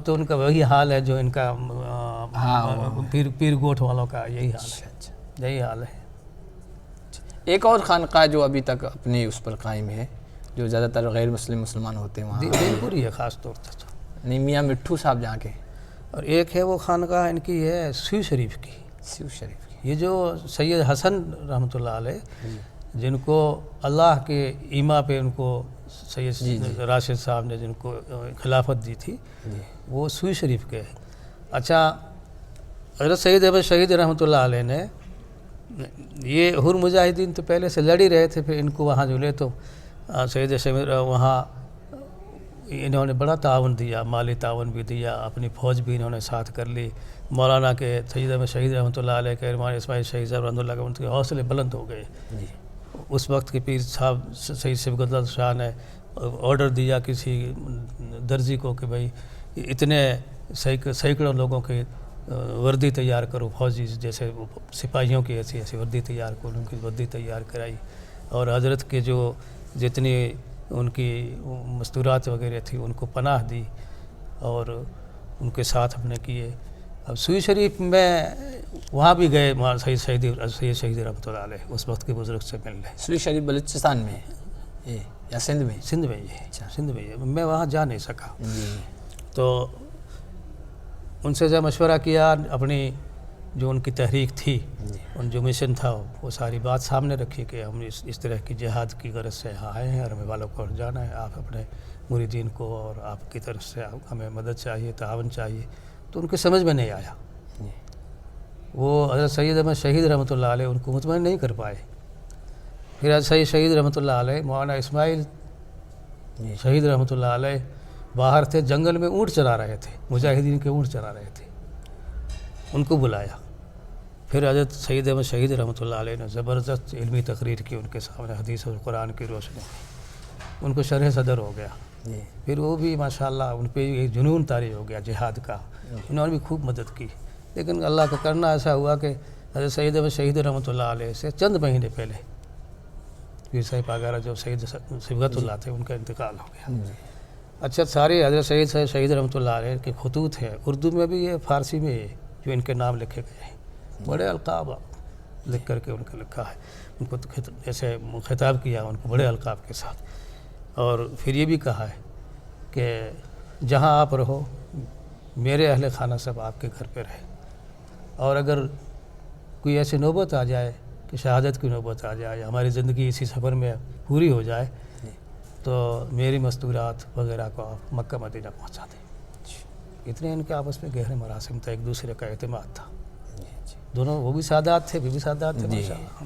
تو ان کا وہی حال ہے جو ان کا پیر گوٹھ والوں کا یہی حال ہے. یہی حال ہے. ایک اور خانقاہ جو ابھی تک اپنی اس پر قائم ہے جو زیادہ تر غیر مسلمان ہوتے ہیں وہاں دین پوری ہے خاص طور سے. نہیں میاں مٹھو صاحب جہاں کے. اور ایک ہے وہ خانقاہ ان کی ہے سیو شریف کی. سیو شریف کی. یہ جو سید حسن رحمۃ اللہ علیہ جن کو اللہ کے ایما پہ ان کو سید راشد صاحب نے جن کو خلافت دی تھی وہ سوئی شریف کے. اچھا حضرت سید احمد شہید رحمۃ اللہ علیہ نے یہ حر مجاہدین تو پہلے سے لڑ ہی رہے تھے. پھر ان کو وہاں جو لے تو سید شمیر وہاں انہوں نے بڑا تعاون دیا, مالی تعاون بھی دیا, اپنی فوج بھی انہوں نے ساتھ کر لی. مولانا کے سید احمد شہید رحمۃ اللہ علیہ کے ارمان اسماعیل شہید صاحب رحمۃ اللہ علیہ ان کے حوصلے بلند ہو گئے. اس وقت کے پیر صاحب سید صبغت اللہ شاہ نے آرڈر دیا کسی درزی کو کہ بھائی اتنے سینکڑوں لوگوں کے وردی تیار کرو, فوجی جیسے سپاہیوں کی ایسی وردی تیار کرو. ان کی وردی تیار کرائی اور حضرت کے جو جتنی ان کی مستورات وغیرہ تھی ان کو پناہ دی اور ان کے ساتھ ہم نے کیے. اب سوئی شریف میں وہاں بھی گئے, سید شہید رحمۃ اللہ علیہ اس وقت کے بزرگ سے ملنے. سوئی شریف بلوچستان میں یا سندھ میں؟ سندھ میں ہی. سندھ میں ہی. میں وہاں جا نہیں سکا. تو ان سے جب مشورہ کیا اپنی جو ان کی تحریک تھی ان جو مشن تھا وہ ساری بات سامنے رکھی کہ ہم اس طرح کی جہاد کی غرض سے یہاں آئے ہیں اور ہمیں والوں کو جانا ہے. آپ اپنے مریدین کو اور آپ کی طرف سے ہمیں مدد چاہیے, تعاون چاہیے. تو ان کے سمجھ میں نہیں آیا. وہ حضرت سید احمد شہید رحمۃ اللہ علیہ ان کو مطمئن نہیں کر پائے. پھر حضرت سید شہید رحمۃ اللہ علیہ مولانا اسماعیل شہید رحمۃ اللہ علیہ باہر تھے, جنگل میں اونٹ چلا رہے تھے, مجاہدین کے اونٹ چلا رہے تھے. ان کو بلایا. پھر حضرت سید احمد شہید رحمۃ اللہ علیہ نے زبردست علمی تقریر کی ان کے سامنے حدیث اور قرآن کی روشنی. ان کو شرح صدر ہو گیا. پھر وہ بھی ماشاءاللہ ان پہ ایک جنون طاری ہو گیا جہاد کا. انہوں نے بھی خوب مدد کی. لیکن اللہ کا کرنا ایسا ہوا کہ حضرت سید احمد شہید رحمۃ اللہ علیہ سے چند مہینے پہلے پیر صاحب وغیرہ جو سید صبغت اللہ تھے ان کا انتقال ہو گیا. اچھا سارے حضرت سید شہید رحمۃ اللہ علیہ کے خطوط ہیں, اردو میں بھی ہے, فارسی میں ہے, جو ان کے نام لکھے گئے ہیں. بڑے القاب لکھ کر کے ان کا لکھا ہے. ان کو ایسے خطاب کیا ان کو بڑے القاب کے ساتھ. اور پھر یہ بھی کہا ہے کہ جہاں آپ رہو میرے اہل خانہ سب آپ کے گھر پہ رہے, اور اگر کوئی ایسی نوبت آ جائے کہ شہادت کی نوبت آ جائے, ہماری زندگی اسی سفر میں پوری ہو جائے تو میری مستورات وغیرہ کو آپ مکہ مدینہ پہنچا دیں. اتنے ان کے آپس میں گہرے مراسم تھا, ایک دوسرے کا اعتماد تھا. دونوں وہ بھی سادات تھے, بھی سادات تھے ماشاءاللہ.